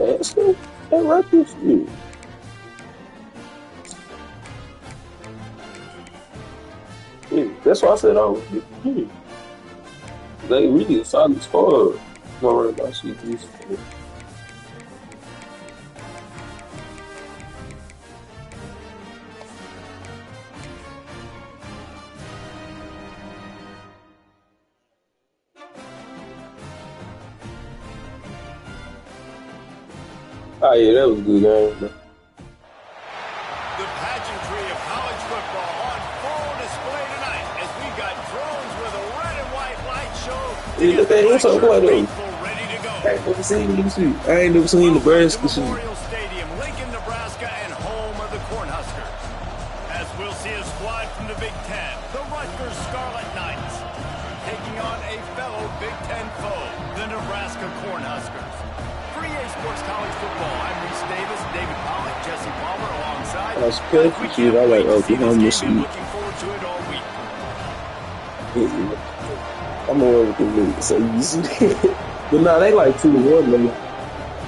Nebraska? That Rutgers? Yeah. Yeah, that's why I said, oh, they really a solid squad. Don't worry about shit. Oh, yeah, that was a good game, bro. The pageantry of college football on full display tonight as we've got drones with a red and white light show. Yeah, look at him talking about those. Ready to go. I ain't never seen this shit. I ain't never seen Nebraska shit. Memorial Stadium, Lincoln, Nebraska, and home of the Cornhuskers. As we'll see a squad from the Big Ten, the Rutgers Scarlet Knights, taking on a fellow Big Ten foe, the Nebraska Cornhuskers. For EA Sports College Football, I'm Reese Davis, David Pollock, Jesse Palmer alongside. That's perfect shit. I like Oklahoma shit. Looking forward to it all week. I'm on with the league, so you see that. But nah, they like 2-1, man.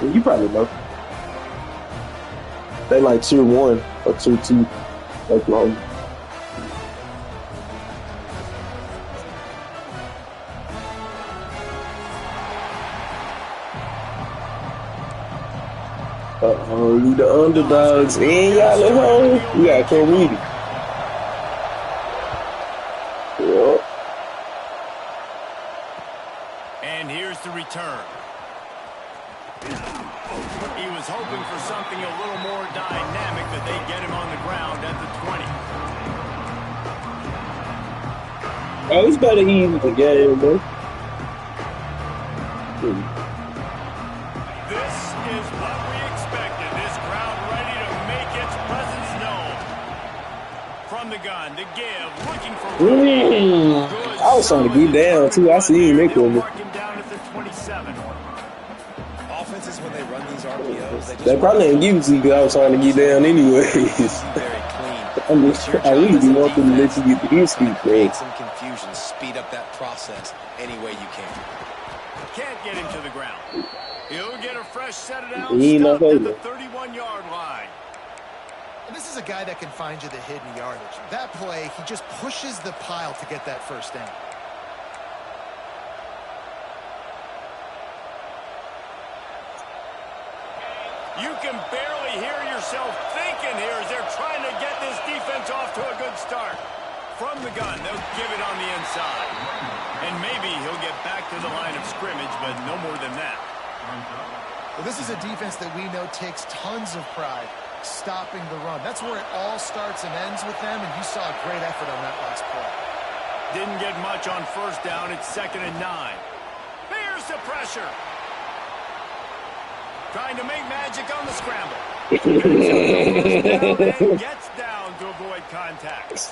Well, you probably know. They like tier 1 or tier 2, Oklahoma. We the underdogs, and y'all at home. We gotta come with it. Yep. And here's the return. He was hoping for something a little more dynamic, that they get him on the ground at the 20. Oh, it's better easy the game, bro. This is what we expected. This crowd ready to make its presence known. From the gun, the give, looking for I was trying to get down too. I see him make one. Mark him down at the 27. Offenses, when they run these RPOs, they probably didn't give it to you because I was trying to get down anyways. very clean. I really do want them to let you get the hit speed, create some confusion, speed up that process any way you can. Can't get him to the ground. He'll get a fresh set it out. He ain't Stopped not at the 31-yard line. And this is a guy that can find you the hidden yardage. That play, he just pushes the pile to get that first down. You can barely hear yourself thinking here as they're trying to get this defense off to a good start. From the gun, they'll give it on the inside. And maybe he'll get back to the line of scrimmage, but no more than that. Well, this is a defense that we know takes tons of pride stopping the run. That's where it all starts and ends with them, and you saw a great effort on that last play. Didn't get much on first down. It's 2nd and 9. Here's the pressure. Trying to make magic on the scramble. And gets down to avoid contact.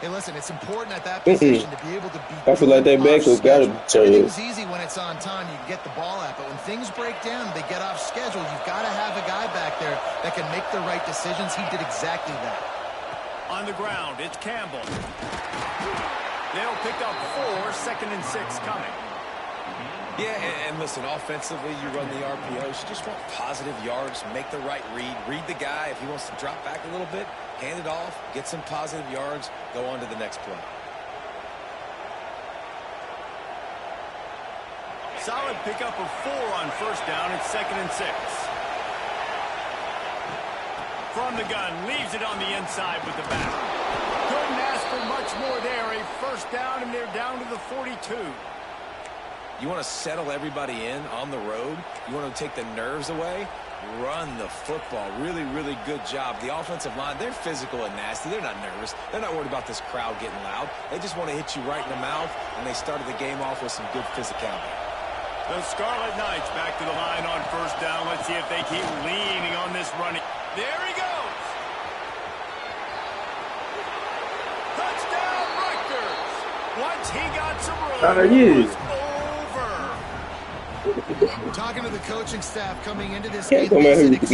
Hey, listen, it's important at that position to be able to be. I feel like that backup got to turn. Everything's easy when it's on time. You can get the ball out, but when things break down, they get off schedule. You've got to have a guy back there that can make the right decisions. He did exactly that. On the ground, it's Campbell. They'll pick up 4, 2nd and 6 coming. Yeah, and listen, offensively, you run the RPOs. You just want positive yards, make the right read the guy. If he wants to drop back a little bit, hand it off, get some positive yards, go on to the next play. Solid pickup of 4 on first down. It's 2nd and 6. From the gun, leaves it on the inside with the back. Couldn't ask for much more there. A first down, and they're down to the 42. You want to settle everybody in on the road? You want to take the nerves away? Run the football. Really, really good job. The offensive line, they're physical and nasty. They're not nervous. They're not worried about this crowd getting loud. They just want to hit you right in the mouth, and they started the game off with some good physicality. The Scarlet Knights back to the line on first down. Let's see if they keep leaning on this running. There he goes. Touchdown, Rutgers. Once he got some room, it was over. Talking to the coaching staff coming into this Can't game, come out here with the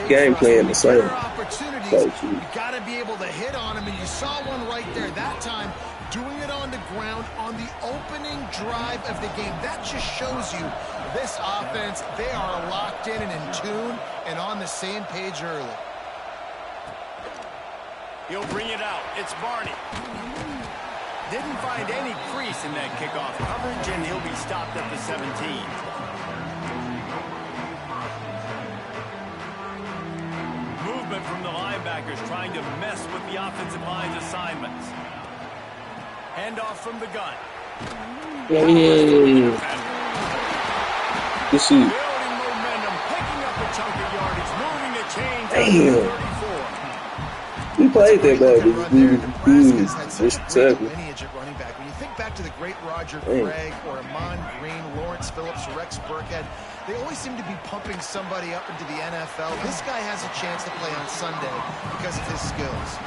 game plan the same. opportunities, you got to be able to hit on them, and you saw one right there. That time, doing it on the ground on the opening drive of the game. That just shows you this offense, they are locked in and in tune and on the same page early. He'll bring it out. It's Barney. Didn't find any crease in that kickoff coverage, and he'll be stopped at the 17. Movement from the linebackers trying to mess with the offensive line's assignments. Handoff from the gun. Hey. Good shoot. Building momentum, picking up a chunk of yardage, moving the chains. Damn. We played that bad. Nebraska's had such a great lineage at running back. When you think back to the great Roger Craig or Amon Green, Lawrence Phillips, Rex Burkhead, they always seem to be pumping somebody up into the NFL. This guy has a chance to play on Sunday because of his skills.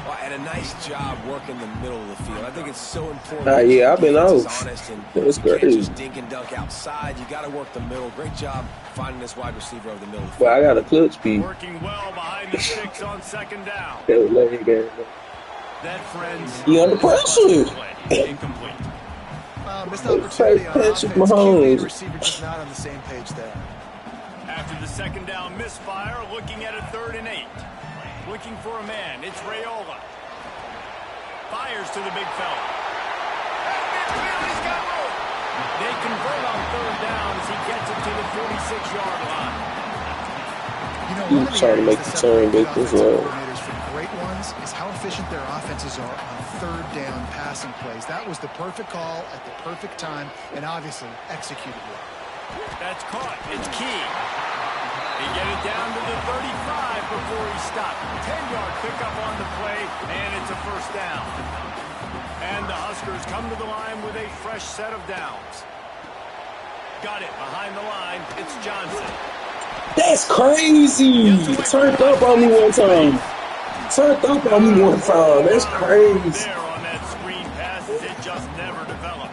Well, and a nice job working the middle of the field. I think it's so important. Yeah, I've been out. Honest and That's great. You can't just dink and dunk outside. You got to work the middle. Great job finding this wide receiver over the middle of the field. Well, I got a clutch speed. Working well behind the sticks on second down. That was late game. That, friends, You under pressure. incomplete. Missed opportunity on offense. QB receiver just not on the same page there. After the second down misfire, looking at a 3rd and 8. Looking for a man. It's Raiola. Fires to the big fella. He's got room. They convert on 3rd down as he gets it to the 46-yard line. You know, one of the trying to make areas the turn that back as well. coordinators for great ones is how efficient their offenses are on 3rd down passing plays. That was the perfect call at the perfect time and obviously executed well. That's caught. It's key. They get it down to the 35 before he stopped. 10-yard pickup on the play, and it's a 1st down. And the Huskers come to the line with a fresh set of downs. Got it behind the line. It's Johnson. That's crazy. Turned up on me one time. That's crazy. There on that screen pass, it just never developed.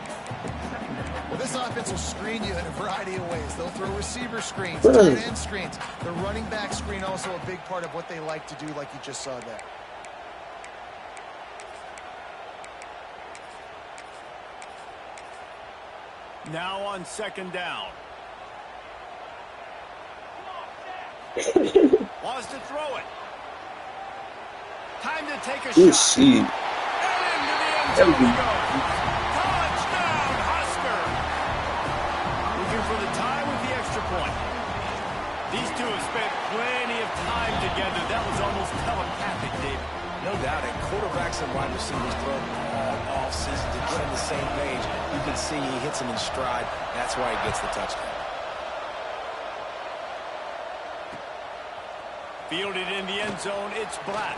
Well, this offense will screen you in a variety of ways. They'll throw receiver screens, tight end screens. The running back screen also a big part of what they like to do, like you just saw there. Now on 2nd down. Wants to throw it. Time to take a Good shot. shit. And into the end zone he goes. Touchdown, Husker. Looking for the tie with the extra point. These two have spent plenty of time together. That was almost telepathic, David. No doubt. And quarterbacks and wide receivers throw all season to get on the same page. You can see he hits him in stride. That's why he gets the touchdown. Fielded in the end zone, it's Black.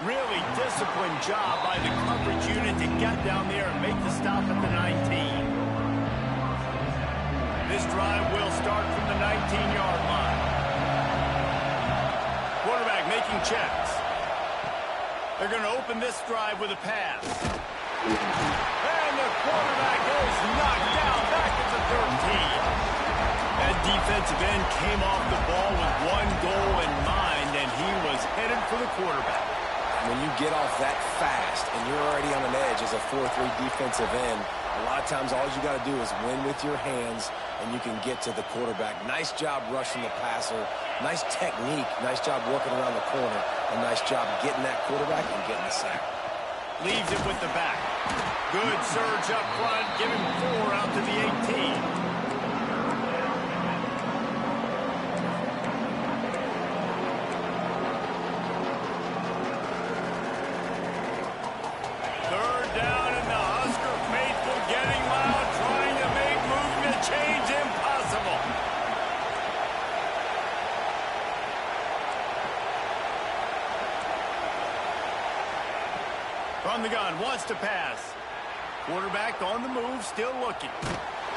Really disciplined job by the coverage unit to get down there and make the stop at the 19. This drive will start from the 19-yard line. Quarterback making checks. They're going to open this drive with a pass. And the quarterback is knocked down back at the 13. That defensive end came off the ball with one goal in mind, and he was headed for the quarterback. When you get off that fast and you're already on an edge as a 4-3 defensive end, a lot of times all you got to do is win with your hands, and you can get to the quarterback. Nice job rushing the passer. Nice technique. Nice job working around the corner. A nice job getting that quarterback and getting the sack. Leaves it with the back. Good surge up front, giving 4 out to the 18. From the gun, wants to pass. Quarterback on the move, still looking.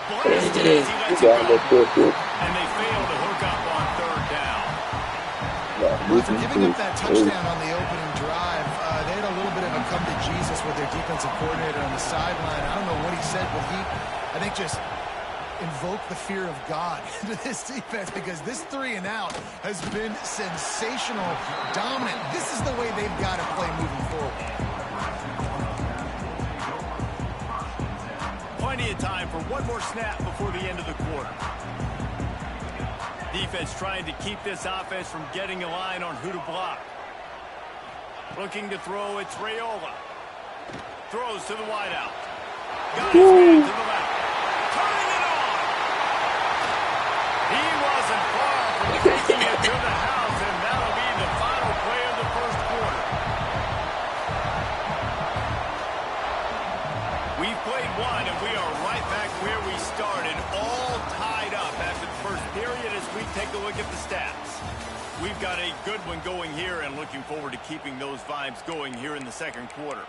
Blasted as he lets it go. And they fail to hook up on 3rd down. After giving up that touchdown on the opening drive, they had a little bit of a come to Jesus with their defensive coordinator on the sideline. I don't know what he said, but he, I think, just invoked the fear of God into this defense, because this 3 and out has been sensational, dominant. This is the way they've got to play moving forward. of time for one more snap before the end of the quarter. Defense trying to keep this offense from getting a line on who to block. Looking to throw, it's Raiola. Throws to the wideout. Got his man to the left. Turning it on. He wasn't far from taking it to the house, and that'll be the final play of the first quarter. We've played one, and we are right back where we started, all tied up after the first period as we take a look at the stats. We've got a good one going here and looking forward to keeping those vibes going here in the second quarter.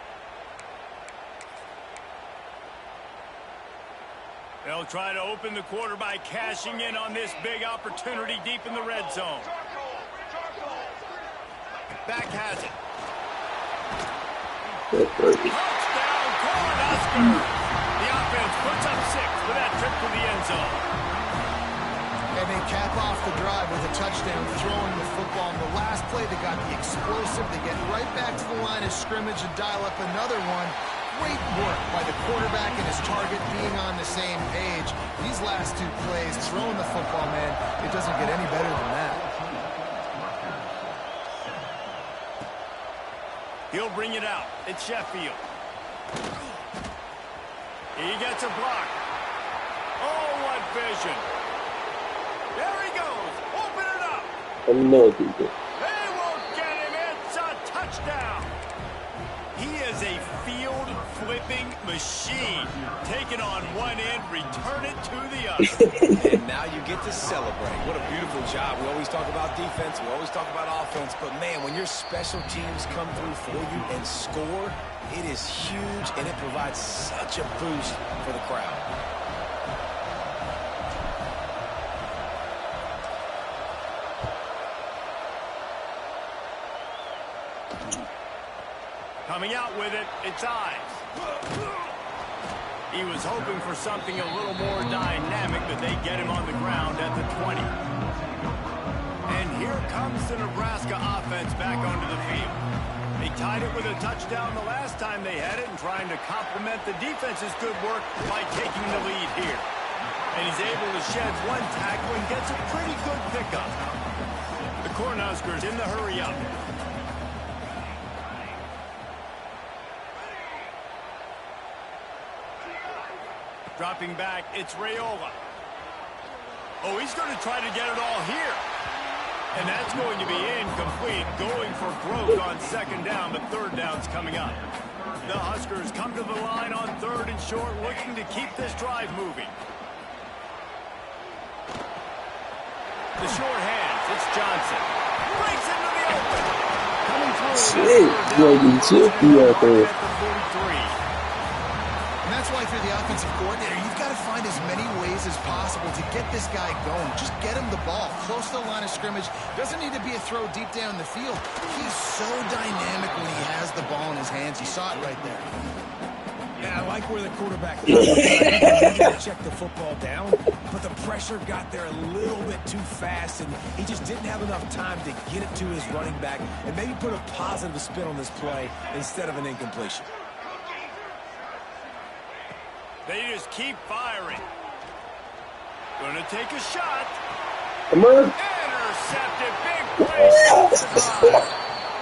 They'll try to open the quarter by cashing in on this big opportunity deep in the red zone. Back has it. Touchdown, Cornhuskers! The offense puts up 6 for that trip to the end zone. And they cap off the drive with a touchdown, throwing the football. In the last play, they got the explosive. They get right back to the line of scrimmage and dial up another one. Great work by the quarterback and his target being on the same page. These last 2 plays, throwing the football, man, it doesn't get any better than that. He'll bring it out. It's Sheffield. He gets a block. Oh, what vision. There he goes. Open it up. They won't get him. It's a touchdown. He is a field-flipping machine. Take it on one end, return it to the other. And now you get to celebrate. What a beautiful job. We always talk about defense. We always talk about offense. But, man, when your special teams come through for you and score, it is huge, and it provides such a boost for the crowd. Coming out with it, it's Ives. He was hoping for something a little more dynamic, but they get him on the ground at the 20. And here comes the Nebraska offense back onto the field. They tied it with a touchdown the last time they had it and trying to complement the defense's good work by taking the lead here. And he's able to shed one tackle and gets a pretty good pickup. The Cornhuskers in the hurry up. Dropping back, it's Raiola. Oh, he's going to try to get it all here. And that's going to be incomplete, going for broke on second down, but third down's coming up. The Huskers come to the line on 3rd and short, looking to keep this drive moving. The short hands, it's Johnson. Breaks into the open. Coming through. At the 43. And that's why, if you're the offensive coordinator, you've got to find as many ways as possible to get this guy going. Just get him the ball close to the line of scrimmage. Doesn't need to be a throw deep down the field. He's so dynamic when he has the ball in his hands. You saw it right there. Yeah, I like where the quarterback got it. He needed to check the football down, but the pressure got there a little bit too fast, and he just didn't have enough time to get it to his running back and maybe put a positive spin on this play instead of an incompletion. They just keep firing. Gonna take a shot. Come on. Intercepted. Big play.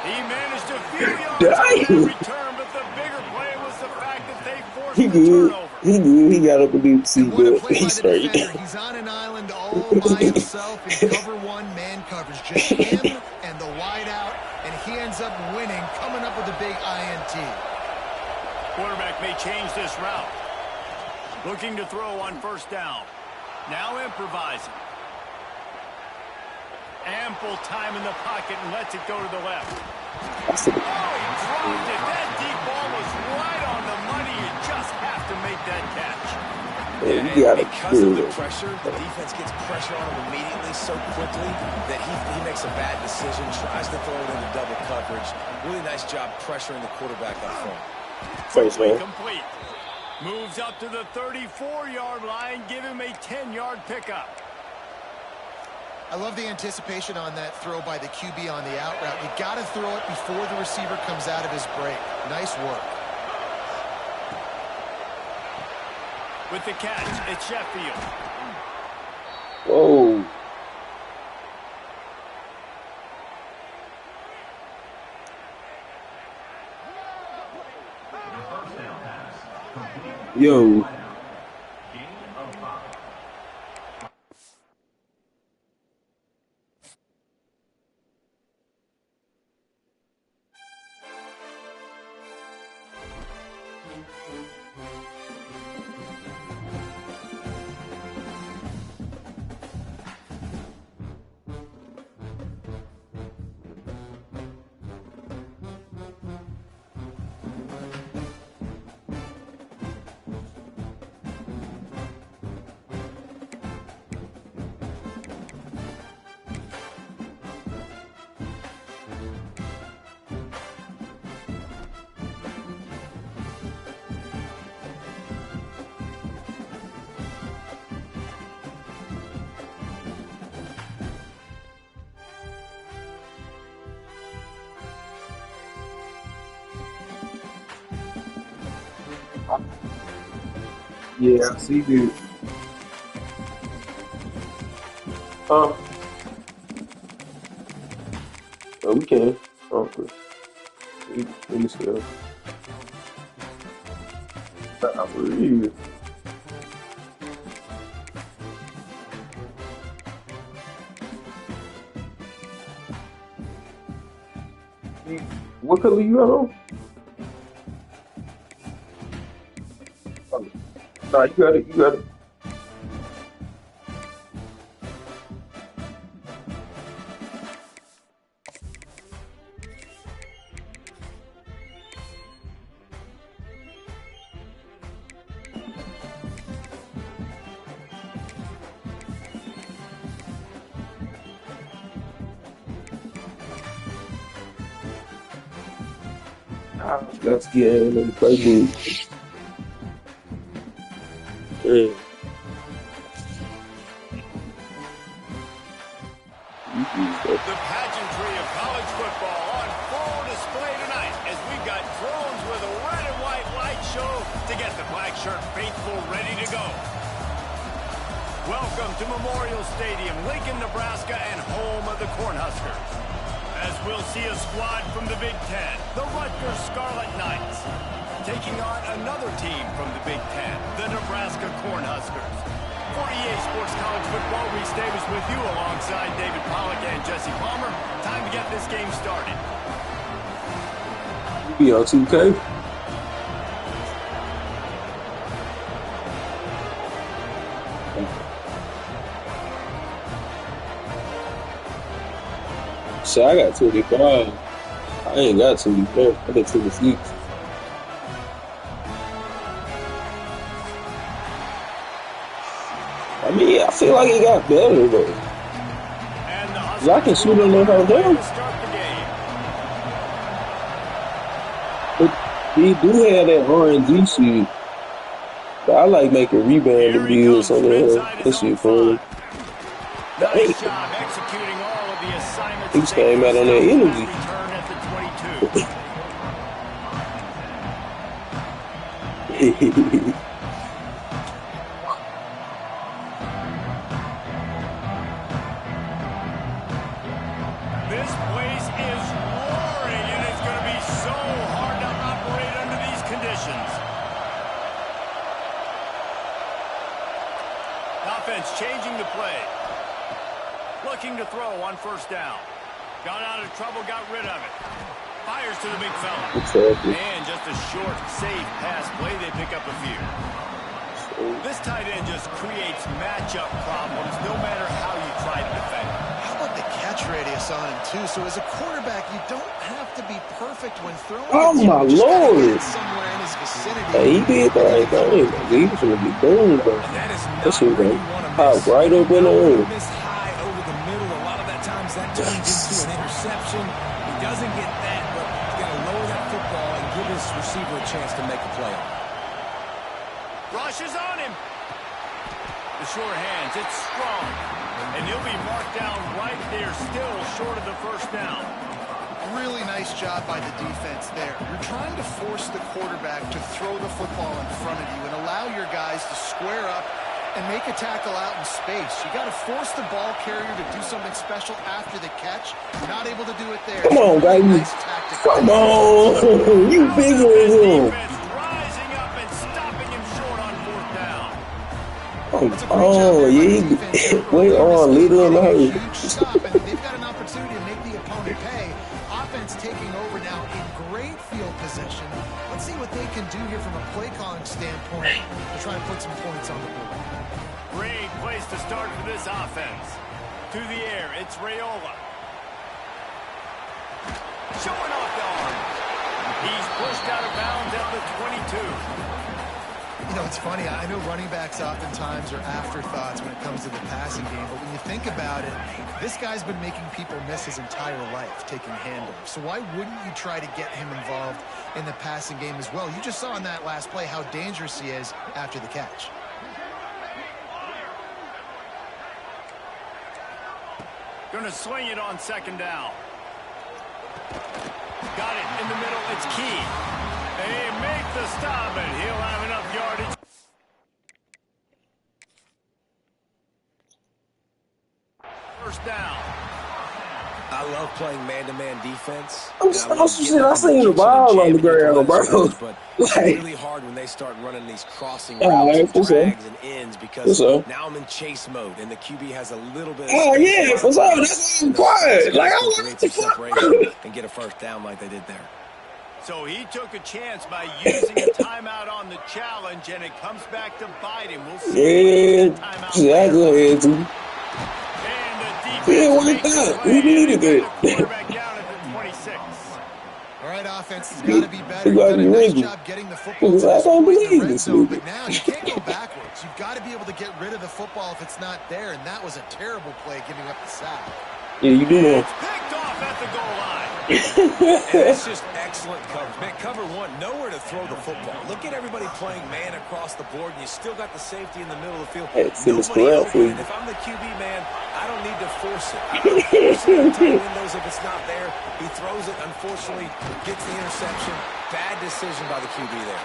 He managed a few yards on that return, but the bigger play was the fact that they forced the turnover. He knew. He got up and didn't see good. He's straight. He's on an island all by himself in cover 1 man coverage. Just him and the wide out, and he ends up winning, coming up with a big INT. Quarterback may change this route. Looking to throw on 1st down. Now improvising. Ample time in the pocket and lets it go to the left. Oh, he dropped it. That deep ball was right on the money. You just have to make that catch. Yeah, because of the pressure, the defense gets pressure on him immediately so quickly that he makes a bad decision, tries to throw it into double coverage. Really nice job pressuring the quarterback up front. Quickly complete. Moves up to the 34-yard line. Give him a 10-yard pickup. I love the anticipation on that throw by the QB on the out route. You got to throw it before the receiver comes out of his break. Nice work. With the catch, it's Sheffield. Whoa. Yo. Yeah, I see you. Oh, we can. Okay. We still. I believe. What color you got on? Oh, nah, you got it. You got it. Let's get in and play ball. Yeah. The pageantry of college football on full display tonight as we've got drones with a red and white light show to get the black shirt faithful ready to go. Welcome to Memorial Stadium, Lincoln, Nebraska, and home of the Cornhuskers. As we'll see a squad from the Big Ten, the Rutgers Scarlet Knights, taking on another team from the Big Ten, the Nebraska Cornhuskers. For EA Sports College Football, Reese Davis with you alongside David Pollack and Jesse Palmer. Time to get this game started. Be on 2K. So I got 25. I ain't got 24. I got 26. I mean, I feel like it got better though. I can shoot on that how down. But he do have that RNG shit. But I like making rebound and deals on that shit for him. Nice job executing all of the assignments. He just came out on that energy. This place is roaring, and it's going to be so hard to operate under these conditions. Offense changing the play. Looking to throw on first down. Got out of trouble, got rid of it. Fires to the big fella. And just a short, safe pass play. They pick up a few. This tight end just creates matchup problems no matter how you try to defend him. How about the catch radius on him, too? So as a quarterback, you don't have to be perfect when throwing. Oh, my Lord. Somewhere in his vicinity. Hey, he did the right thing. He was going to be doing it. That shit was hot right up in the room. That turns into an interception. He doesn't get that, but he's going to lower that football and give his receiver a chance to make a play on it. Rushes on him. The sure hands, it's strong. And he'll be marked down right there, still short of the first down. Really nice job by the defense there. You're trying to force the quarterback to throw the football in front of you and allow your guys to square up and make a tackle out in space. You got to force the ball carrier to do something special after the catch. You're not able to do it there. Come on, baby. Nice tactic. Come on. You bigger than him. Rising up and stopping him short on fourth down. Oh, yeah. Wait on, leader in the hurry. They've got an opportunity to make the opponent pay. Offense taking over now in great field position. Let's see what they can do here from a play calling standpoint to try to put some points on the board. Great place to start for this offense. To the air, it's Raiola. Showing off the arm. He's pushed out of bounds at the 22. You know, it's funny. I know running backs oftentimes are afterthoughts when it comes to the passing game, but when you think about it, this guy's been making people miss his entire life taking handoffs. So why wouldn't you try to get him involved in the passing game as well? You just saw in that last play how dangerous he is after the catch. Going to swing it on second down. Got it in the middle. It's Key. They make the stop, and he'll have enough yardage. First down. I love playing man-to-man defense. I seen the ball on the ground, bro. But like, it's really hard when they start running these crossing routes, and drags, and ends because now I'm in chase mode, and the QB has a little bit of yeah, for sure. That's why I'm quiet. Like, I want to separation and get a first down like they did there. So he took a chance by using a timeout on the challenge, and it comes back to bite him. We'll see. Yeah, go ahead, too. Yeah, worked out. We needed it. Quarterback down at the 26. All right, offense has got to be better. You've done a nice job getting the football to this point in the red zone, but now you can't go backwards. You've got to be able to get rid of the football if it's not there, and that was a terrible play giving up the sack. Yeah, you do know. It's picked off at the goal line. And it's just excellent coverage. Man, cover one, nowhere to throw the football. Look at everybody playing man across the board, and you still got the safety in the middle of the field. Nobody open. If I'm the QB, man, I don't need to force it. I don't force it in tight windows if it's not there. He throws it, unfortunately, gets the interception. Bad decision by the QB there.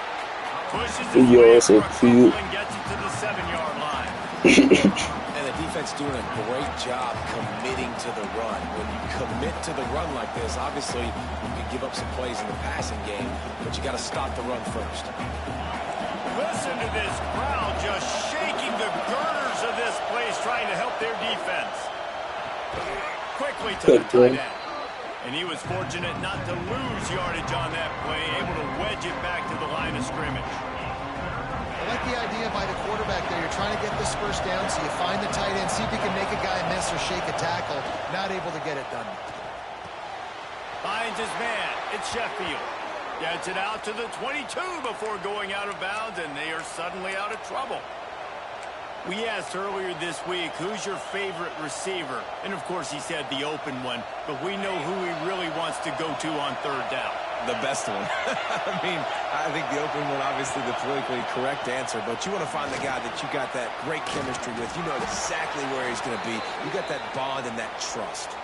Pushes it and gets it to the 7-yard line. And the defense doing a great job committing to the run. When you commit to the run like this, obviously you can give up some plays in the passing game, but you got to stop the run first. Listen to this crowd just shaking the girders of this place, trying to help their defense. Quickly to the tight end. And he was fortunate not to lose yardage on that play, able to wedge it back to the line of scrimmage. I like the idea by the quarterback there. You're trying to get this first down, so you find the tight end, see if you can make a guy miss or shake a tackle. Not able to get it done. Finds his man. It's Sheffield. Gets it out to the 22 before going out of bounds, and they are suddenly out of trouble. We asked earlier this week, who's your favorite receiver? And, of course, he said the open one, but we know who he really wants to go to on third down. The best one. I mean, I think the open one, obviously the politically correct answer, but you want to find the guy that you got that great chemistry with. You know exactly where he's going to be. You got that bond and that trust.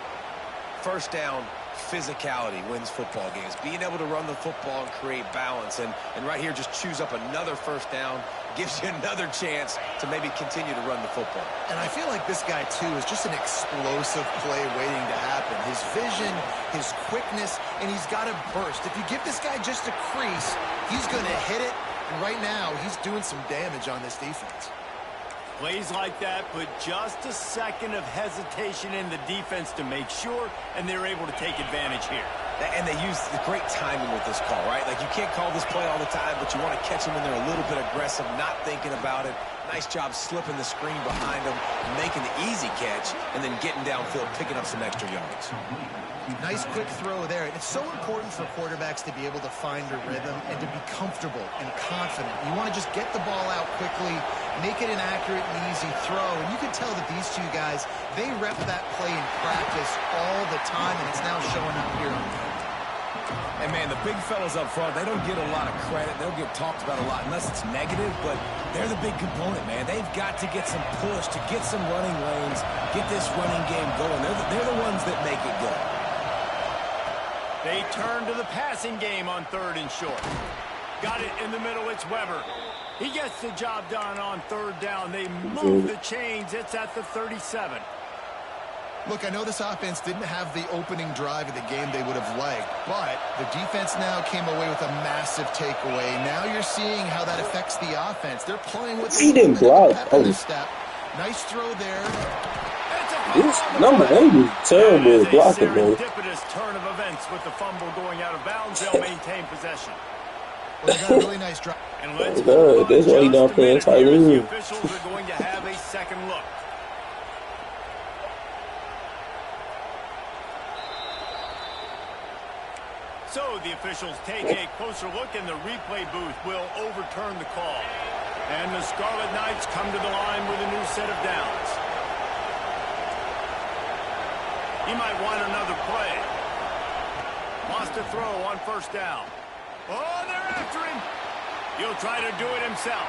First down, physicality wins football games. Being able to run the football and create balance. And right here, just choose up another first down. Gives you another chance to maybe continue to run the football. And I feel like this guy, too, is just an explosive play waiting to happen. His vision, his quickness, and he's got to burst. If you give this guy just a crease, he's going to hit it. And right now, he's doing some damage on this defense. Plays like that put just a second of hesitation in the defense to make sure, and they're able to take advantage here. And they use the great timing with this call, right? Like, you can't call this play all the time, but you want to catch them when they're a little bit aggressive, not thinking about it. Nice job slipping the screen behind them, making the easy catch, and then getting downfield, picking up some extra yards. Nice quick throw there. It's so important for quarterbacks to be able to find a rhythm and to be comfortable and confident. You want to just get the ball out quickly, make it an accurate and easy throw. And you can tell that these two guys, they rep that play in practice all the time, and it's now showing up here on the field. And, man, the big fellas up front, they don't get a lot of credit. They don't get talked about a lot unless it's negative, but they're the big component, man. They've got to get some push, to get some running lanes, get this running game going. They're the ones that make it go. They turn to the passing game on 3rd and short. Got it in the middle. It's Weber. He gets the job done on 3rd down. They move the chains. It's at the 37. Look, I know this offense didn't have the opening drive of the game they would have liked, but the defense now came away with a massive takeaway. Now you're seeing how that affects the offense. They're playing with he didn't block. Step. Nice throw there. This number 8 is terrible at blocking, though. Serendipitous turn of events with the fumble going out of bounds. They'll maintain possession. Well, they got a really nice drive. And let's that's why he not playing tight end. The officials are going to have a second look. So the officials take a closer look, and the replay booth will overturn the call. And the Scarlet Knights come to the line with a new set of downs. He might want another play. Lost a throw on 1st down. Oh, they're after him. He'll try to do it himself.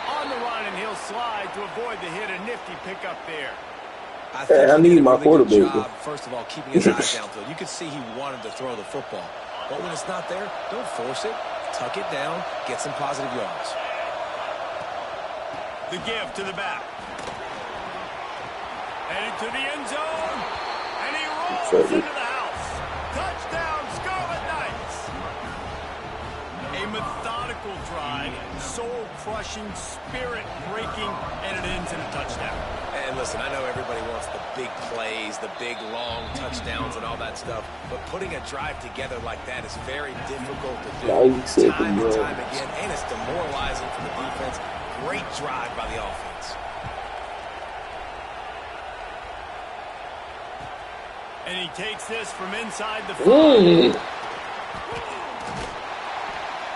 On the run, and he'll slide to avoid the hit. A nifty pickup there. I need my quarterback. First of all, keeping his eyes downfield. You could see he wanted to throw the football. But when it's not there, don't force it. Tuck it down. Get some positive yards. The give to the back. Headed to the end zone. And he rolls into the house. Touchdown, Scarlet Knights. A methodical drive, soul-crushing, spirit-breaking, and it ends in a touchdown. And listen, I know everybody wants the big plays, the big, long touchdowns and all that stuff, but putting a drive together like that is very difficult to do time and time again, and it's demoralizing for the defense. Great drive by the offense. And he takes this from inside the 5.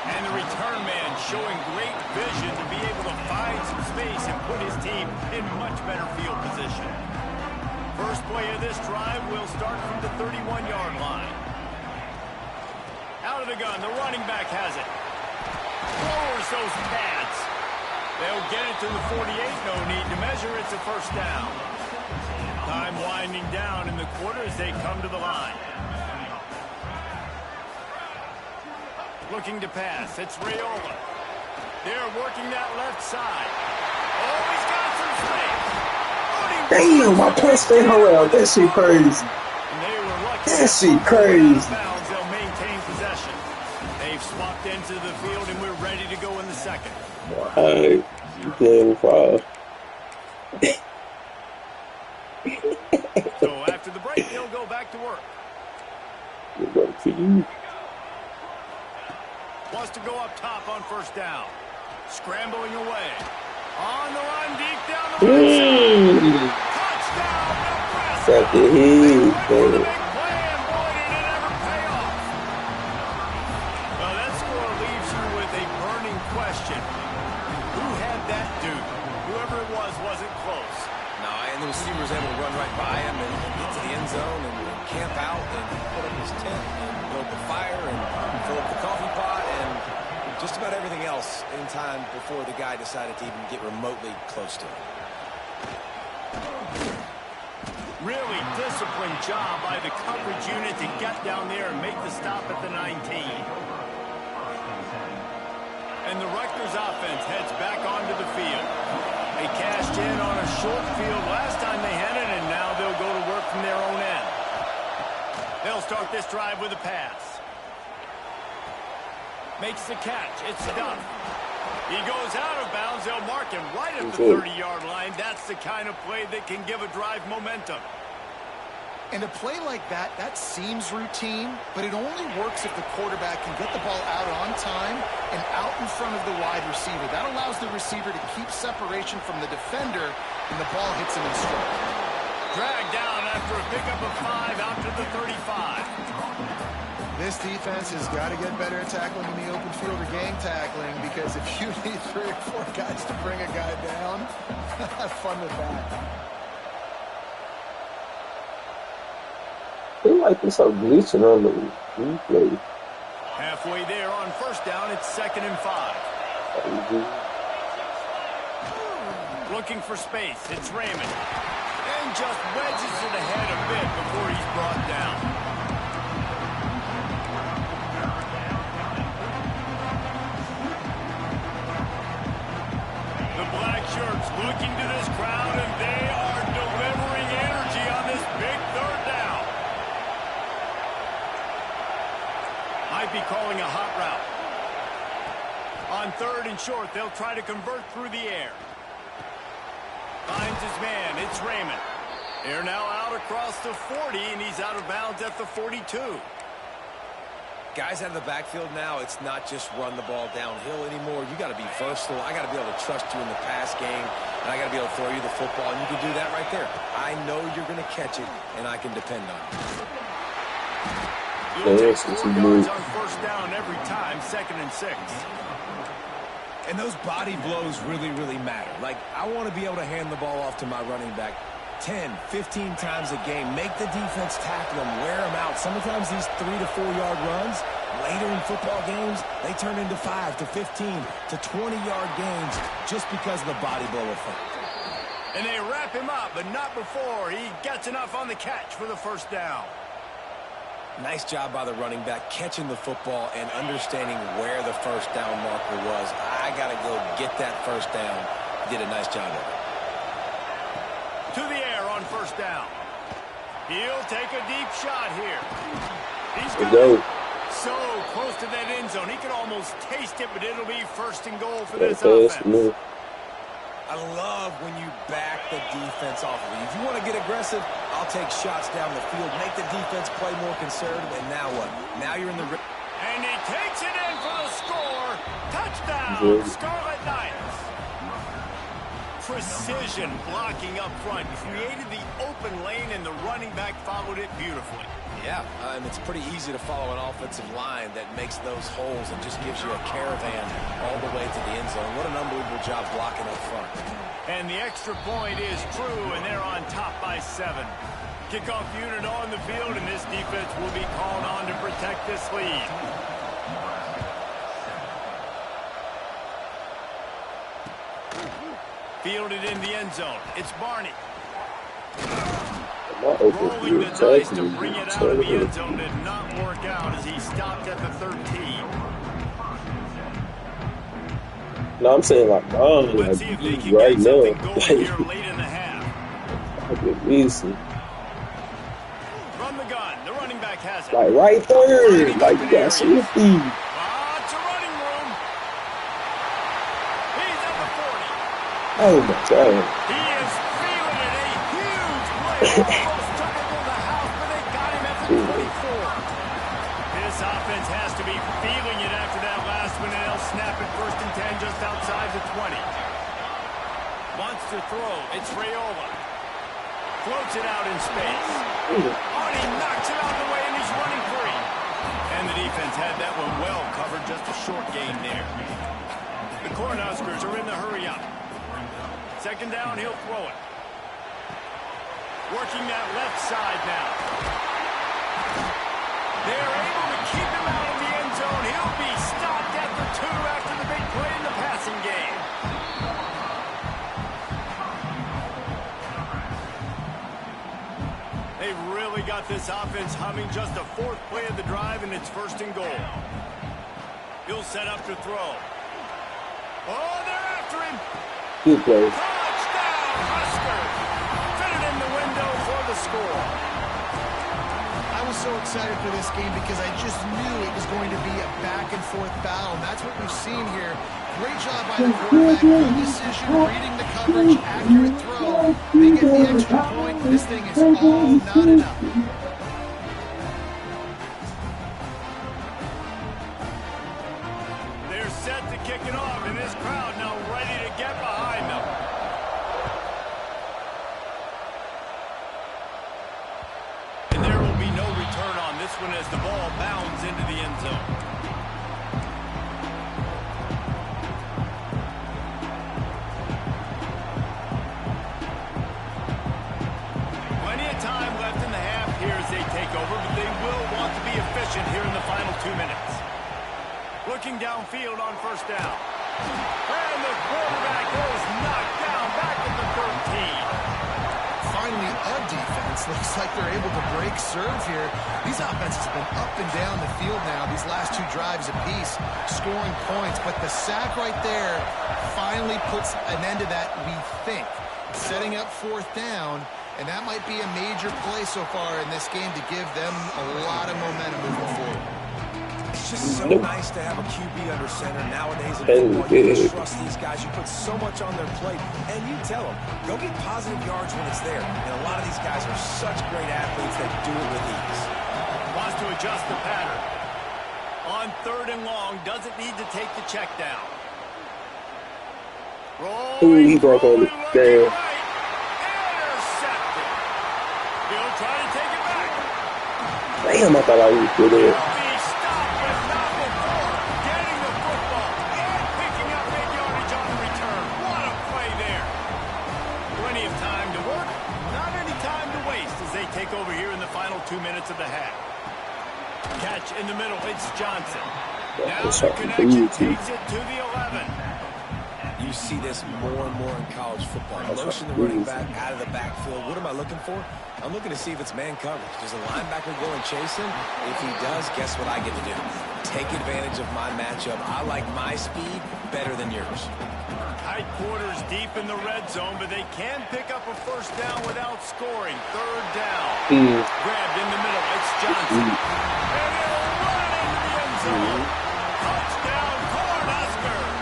And the return man showing great vision to be able to find some space and put his team in much better field position. First play of this drive will start from the 31-yard line. Out of the gun, the running back has it. Lowers those pads. They'll get it to the 48. No need to measure. It's a 1st down. Time winding down in the quarter as they come to the line. Looking to pass. It's Raiola. They're working that left side. Oh, he's got some space. Damn, my punch stayed around. That shit crazy. That shit crazy. They'll maintain possession. They've swapped into the field, and we're ready to go in the second. Alright, you playing with 5. So after the break, they'll go back to work. Good work for you. Wants to go up top on 1st down. Scrambling away. On the run, deep down the right side. Touchdown, Nebraska. Got the heat, baby. Big play, and boy, did it ever pay off. Well, that score leaves you with a burning question. Who had that dude? Whoever it was wasn't close. No, and the receiver was able to run right by him and get to the end zone and camp out and put up his tent and build the fire and fill up the coffee pot and just about everything else in time before the guy decided to even get remotely close to him. Really disciplined job by the coverage unit to get down there and make the stop at the 19. And the Rutgers offense heads back onto the field. They cashed in on a short field last time they had it, and now they'll go to work from their own end. They'll start this drive with a pass. Makes the catch. It's done. He goes out of bounds. They'll mark him right at the 30-yard line. That's the kind of play that can give a drive momentum. And a play like that, that seems routine, but it only works if the quarterback can get the ball out on time and out in front of the wide receiver. That allows the receiver to keep separation from the defender, and the ball hits him in stride. Dragged down after a pickup of 5 out to the 35. This defense has got to get better at tackling in the open field or gang tackling, because if you need 3 or 4 guys to bring a guy down, have fun with that. I feel like it's so glitching on the replay. Halfway there on 1st down, it's 2nd and 5. Looking for space, it's Raymond. And just wedges it ahead a bit before he's brought down. be calling a hot route. On 3rd and short, they'll try to convert through the air. Finds his man. It's Raymond. They're now out across the 40, and he's out of bounds at the 42. Guys out of the backfield now, it's not just run the ball downhill anymore. You got to be versatile. I got to be able to trust you in the pass game, and I got to be able to throw you the football, and you can do that right there. I know you're going to catch it, and I can depend on it. You'll take 4 yards on 1st down every time, 2nd and 6. And those body blows really, really matter. Like, I want to be able to hand the ball off to my running back 10, 15 times a game. Make the defense tackle them, wear them out. Sometimes these 3 to 4 yard runs, later in football games, they turn into 5 to 15 to 20-yard games just because of the body blow effect. And they wrap him up, but not before he gets enough on the catch for the 1st down. Nice job by the running back catching the football and understanding where the 1st down marker was. I got to go get that 1st down. Did a nice job of it. To the air on 1st down. He'll take a deep shot here. He's got it. So close to that end zone. He could almost taste it, but it'll be 1st and goal for this offense. I love when you back the defense off of you. If you want to get aggressive, I'll take shots down the field, make the defense play more conservative, and now what? Now you're in the... And he takes it in for the score. Touchdown, Scarlet Knights. Precision blocking up front. Created the open lane, and the running back followed it beautifully. Yeah, it's pretty easy to follow an offensive line that makes those holes and just gives you a caravan all the way to the end zone. What an unbelievable job blocking up front. And the extra point is true, and they're on top by 7. Kickoff unit on the field, and this defense will be called on to protect this lead. Fielded in the end zone. It's Barney. Rolling the dice to bring it out of the end zone did not work out as he stopped at the 13. No, I'm saying like, Let's see if they can right get something now. going here late in the half. Easy. Run the gun. The running back has it. Like right there. Like you got safety. It's a running room. He's at the 40. Oh my God. He is feeling it. A huge play. Almost took it to the house, but they got him at the 24. This offense has to be feeling it after that last one, and they'll snap it 1st and 10 just outside the 20. Wants to throw. It's Rayola. Floats it out in space. Oh, and he knocks it out of the way, and he's running free. And the defense had that one well covered, just a short gain there. The Cornhuskers are in the hurry up. 2nd down, he'll throw it. Working that left side now. They're able to keep him out of the end zone. He'll be stopped at the 2 after the big play in the passing game. They've really got this offense humming. Just a 4th play of the drive, and it's 1st and goal. He'll set up to throw. Oh, they're after him. Good play. Touchdown, Huskers. Fit it in the window for the score. I was so excited for this game because I just knew it was going to be a back-and-forth battle, and that's what we've seen here. Great job by the quarterback, good decision, reading the coverage, accurate throw. They get the extra point. This thing is all not enough. They're set to kick it off, and this crowd now ready to get behind them. And there will be no return on this one as the ball bounds into the end zone. Time left in the half here as they take over, but they will want to be efficient here in the final 2 minutes. Looking downfield on 1st down. And the quarterback goes knocked down back at the 13. Finally, a defense looks like they're able to break serve here. These offenses have been up and down the field now, these last 2 drives apiece, scoring points, but the sack right there finally puts an end to that, we think. Setting up 4th down. And that might be a major play so far in this game to give them a lot of momentum moving forward. just so nice to have a QB under center nowadays in football. You can trust these guys. You put so much on their plate, and you tell them, go get positive yards when it's there. And a lot of these guys are such great athletes that do it with ease. Wants to adjust the pattern. On 3rd and long, doesn't need to take the check down. He broke on the damn. Intercepted. He'll try to take it back. Damn, I thought I was still there. He'll be stopped, but not before getting the football and picking up mid-yardage on the return. What a play there. Plenty of time to work, not any time to waste as they take over here in the final 2 minutes of the half. Catch in the middle, it's Johnson. Now the connection takes it to the 11. You see this more and more in college football. Motion the running back out of the backfield. What am I looking for? I'm looking to see if it's man coverage. Does a linebacker go and chase him? If he does, guess what I get to do? Take advantage of my matchup. I like my speed better than yours. Tight quarters deep in the red zone, but they can pick up a first down without scoring. 3rd down. Grabbed in the middle. It's Johnson. And he'll run into the end zone. Touchdown, Cornhuskers.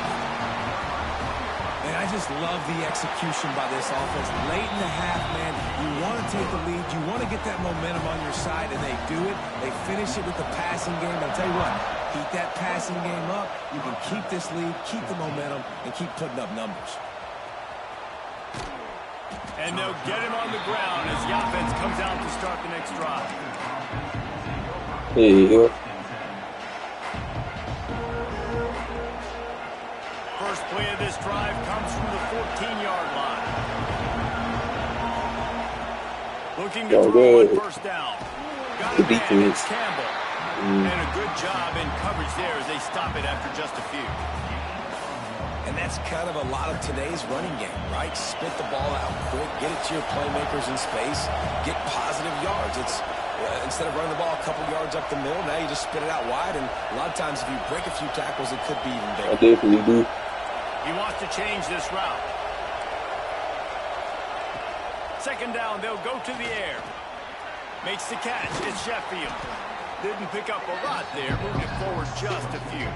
And I just love the execution by this offense. Late in the half, man, you want to take the lead. You want to get that momentum on your side, and they do it. They finish it with the passing game. I'll tell you what, keep that passing game up. You can keep this lead, keep the momentum, and keep putting up numbers. And they'll get him on the ground as the offense comes out to start the next drive. There you go. First play of this drive comes from the 14-yard line. Looking to throw on first down. Got a man, it's Campbell. And a good job in coverage there as they stop it after just a few. And that's kind of a lot of today's running game, right? Spit the ball out quick, get it to your playmakers in space, get positive yards. It's instead of running the ball a couple yards up the middle, now you just spit it out wide. And a lot of times if you break a few tackles, it could be even bigger. I definitely do. He wants to change this route. 2nd down, they'll go to the air. Makes the catch. It's Sheffield. Didn't pick up a lot there. Moved it forward just a few.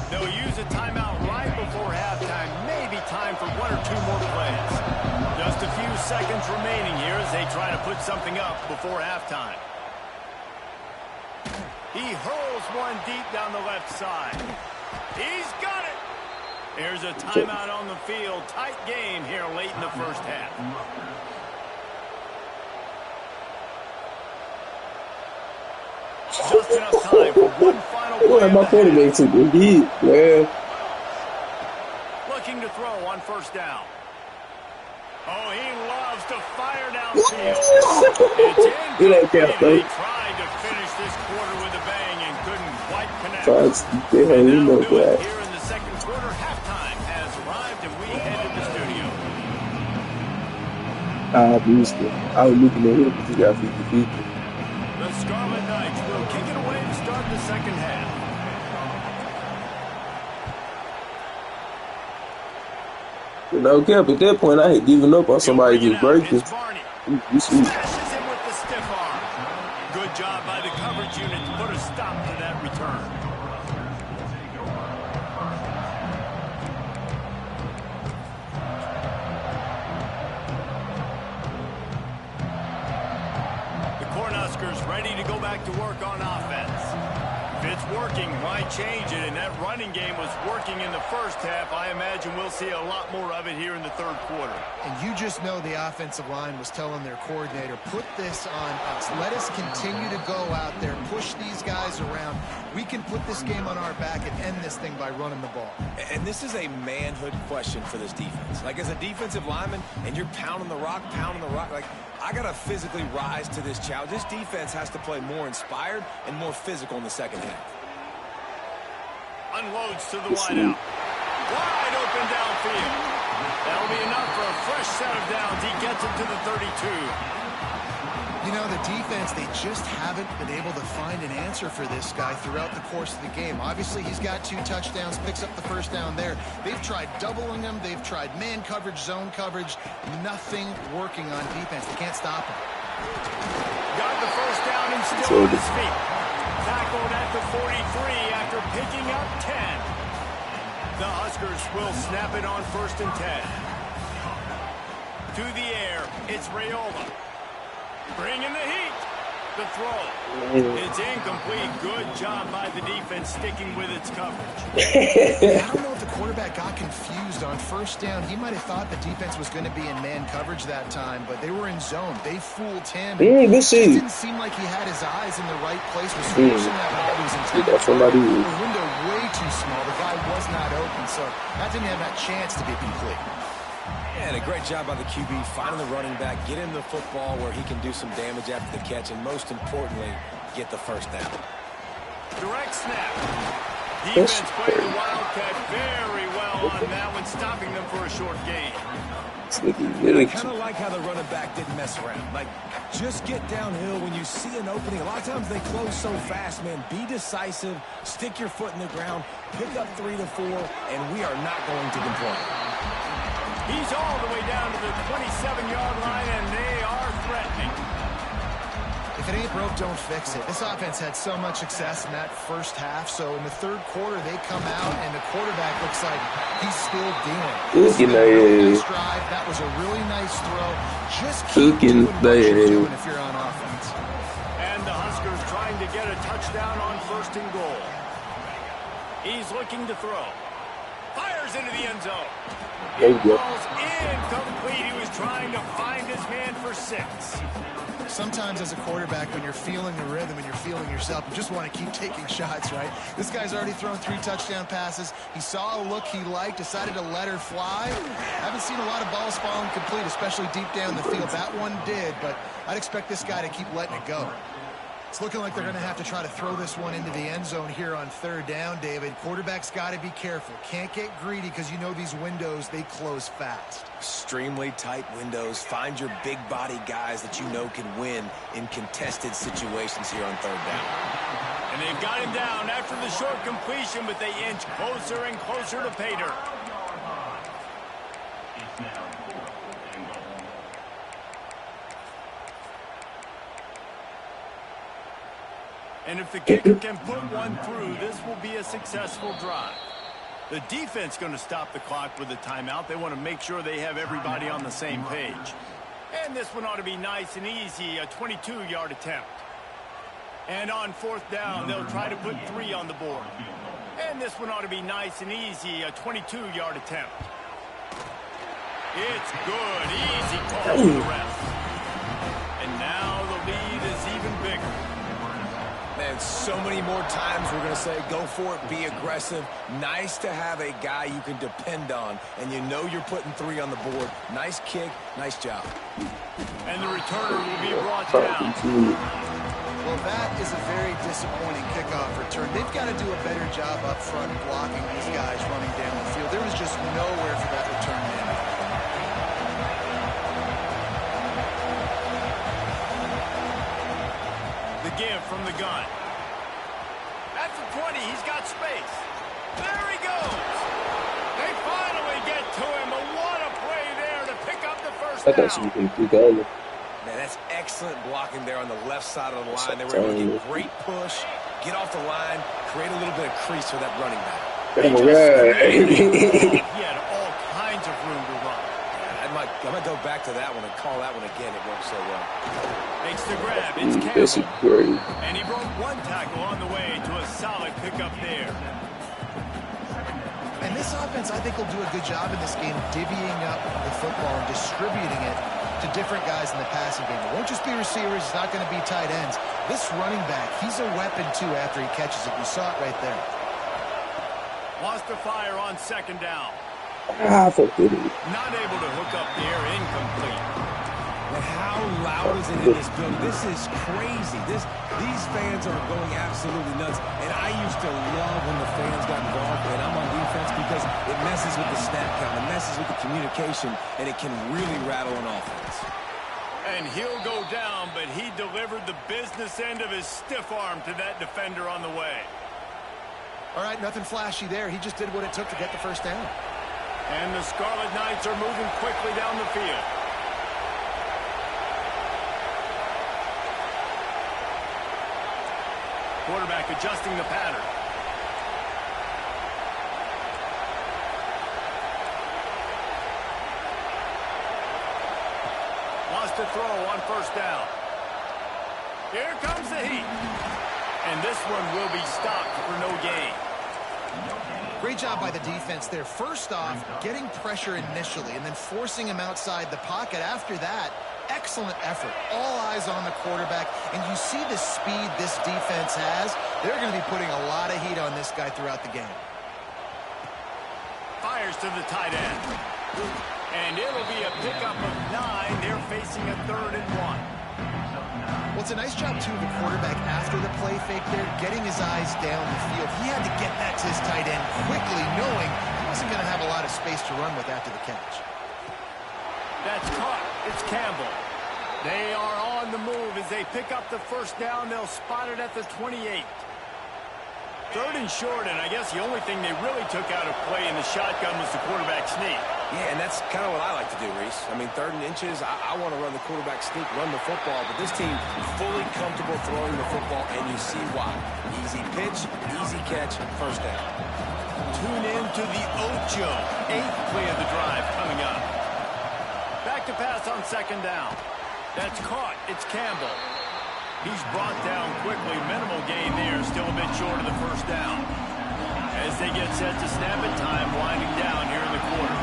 They'll use a timeout right before halftime. Maybe time for 1 or 2 more plays. Just a few seconds remaining here as they try to put something up before halftime. He hurls one deep down the left side. He's got it. There's a timeout on the field. Tight game here late in the first half. Just enough time for one final play. My quarterback took the heat, man. Looking to throw on first down. Oh, he loves to fire downfield. It's incomplete. They tried to finish this quarter with a bang and couldn't quite connect. And that'll do it here in the second quarter. Halftime has arrived and we head to the studio. I was looking at him because he got 50-50. The Scarlet Knights will kick it away to start the second half. Okay, but at that point, I had given up on somebody just breaking. Smashes him with the stiff arm. Good job by the coverage unit to put a stop to that return. The Cornhuskers ready to go back to work on offense. If it's working, why change it? And that running game was working in the first half. I imagine we'll see a lot more of it here in the third quarter. And you just know the offensive line was telling their coordinator, put this on us. Let us continue to go out there, push these guys around. We can put this game on our back and end this thing by running the ball. And this is a manhood question for this defense. Like, as a defensive lineman, and you're pounding the rock, like, I got to physically rise to this challenge. This defense has to play more inspired and more physical in the second half. Unloads to the wideout. Wide open downfield. That'll be enough for a fresh set of downs. He gets it to the 32. You know, the defense, they just haven't been able to find an answer for this guy throughout the course of the game. Obviously, he's got 2 touchdowns, picks up the first down there. They've tried doubling him. They've tried man coverage, zone coverage. Nothing working on defense. They can't stop him. Got the first down and still on his feet. Tackled at to 43 after picking up 10. The Huskers will snap it on 1st and 10. To the air, it's Raiola. Bringing the heat. The throw. It's incomplete. Good job by the defense sticking with its coverage. I don't know if the quarterback got confused on 1st down. He might have thought the defense was going to be in man coverage that time, but they were in zone. They fooled him. It didn't seem like he had his eyes in the right place. Was forcing that ball to his intended target. The window way too small. The guy was not open, so that didn't have that chance to be complete. And a great job by the QB finding the running back, get him the football where he can do some damage after the catch, and most importantly, get the 1st down. Direct snap. Defense played the Wildcat very well on that one, stopping them for a short gain. I kind of like how the running back didn't mess around. Like, just get downhill when you see an opening. A lot of times they close so fast, man. Be decisive, stick your foot in the ground, pick up 3 to 4, and we are not going to complain. He's all the way down to the 27-yard line, and they are threatening. If it ain't broke, don't fix it. This offense had so much success in that 1st half, so in the 3rd quarter, they come out, and the quarterback looks like he's still dealing. Drive. That was a really nice throw. Just keep doing what you're doing if you're on offense. And the Huskers trying to get a touchdown on 1st and goal. He's looking to throw. Fires into the end zone. Ball's incomplete. He was trying to find his man for 6. Sometimes as a quarterback, when you're feeling the rhythm and you're feeling yourself, you just want to keep taking shots, right? This guy's already thrown 3 touchdown passes. He saw a look he liked, decided to let her fly. Haven't seen a lot of balls falling complete, especially deep down the field. That one did, but I'd expect this guy to keep letting it go. It's looking like they're going to have to try to throw this one into the end zone here on 3rd down, David. Quarterback's got to be careful. Can't get greedy because you know these windows, they close fast. Extremely tight windows. Find your big body guys that you know can win in contested situations here on 3rd down. And they've got him down after the short completion, but they inch closer and closer to pay dirt. And if the kicker can put one through, this will be a successful drive. The defense going to stop the clock with a timeout. They want to make sure they have everybody on the same page. And this one ought to be nice and easy, a 22-yard attempt. And on 4th down, they'll try to put 3 on the board. And this one ought to be nice and easy, a 22-yard attempt. It's good, easy call for the ref. And now the lead is even bigger. Man, so many more times we're going to say, go for it, be aggressive. Nice to have a guy you can depend on, and you know you're putting 3 on the board. Nice kick, nice job. And the returner will be brought down. Well, that is a very disappointing kickoff return. They've got to do a better job up front blocking these guys running down the field. There was just nowhere for that return to end. Give from the gun. At the 20, he's got space. There he goes. They finally get to him, but what a play there to pick up the 1st down. Man, that's excellent blocking there on the left side of the line. They were able to get great push, get off the line, create a little bit of crease for that running back. He had all kinds of room to run. I might go back to that one and call that one again. It worked so well. Makes the grab. It's Campbell. And he broke 1 tackle on the way to a solid pickup there. And this offense, I think, will do a good job in this game divvying up the football and distributing it to different guys in the passing game. It won't just be receivers. It's not going to be tight ends. This running back, he's a weapon, too, after he catches it. You saw it right there. Lost the fire on 2nd down. Not able to hook up there, incomplete. And how loud is it in this building? This is crazy. These fans are going absolutely nuts. And I used to love when the fans got involved when I'm on defense because it messes with the snap count, it messes with the communication, and it can really rattle an offense. And he'll go down, but he delivered the business end of his stiff arm to that defender on the way. All right, nothing flashy there. He just did what it took to get the 1st down. And the Scarlet Knights are moving quickly down the field. Quarterback adjusting the pattern. Wants to throw on first down. Here comes the heat. And this one will be stopped for no gain. Great job by the defense there. First off, getting pressure initially and then forcing him outside the pocket. After that, excellent effort. All eyes on the quarterback. And you see the speed this defense has. They're going to be putting a lot of heat on this guy throughout the game. Fires to the tight end. And it'll be a pickup of 9. They're facing a 3rd and 1. Well, it's a nice job, too, of the quarterback after the play fake there, getting his eyes down the field. He had to get that to his tight end quickly, knowing he wasn't going to have a lot of space to run with after the catch. That's caught. It's Campbell. They are on the move as they pick up the first down. They'll spot it at the 28. 3rd and short, and I guess the only thing they really took out of play in the shotgun was the quarterback sneak. Yeah, and that's kind of what I like to do, Reese. I mean, 3rd and inches, I want to run the quarterback sneak, run the football, but this team fully comfortable throwing the football, and you see why. Easy pitch, easy catch, first down. Tune in to the Ocho. 8th play of the drive coming up. Back to pass on 2nd down. That's caught. It's Campbell. He's brought down quickly. Minimal gain there. Still a bit short of the first down. As they get set to snap it, time winding down here in the quarter.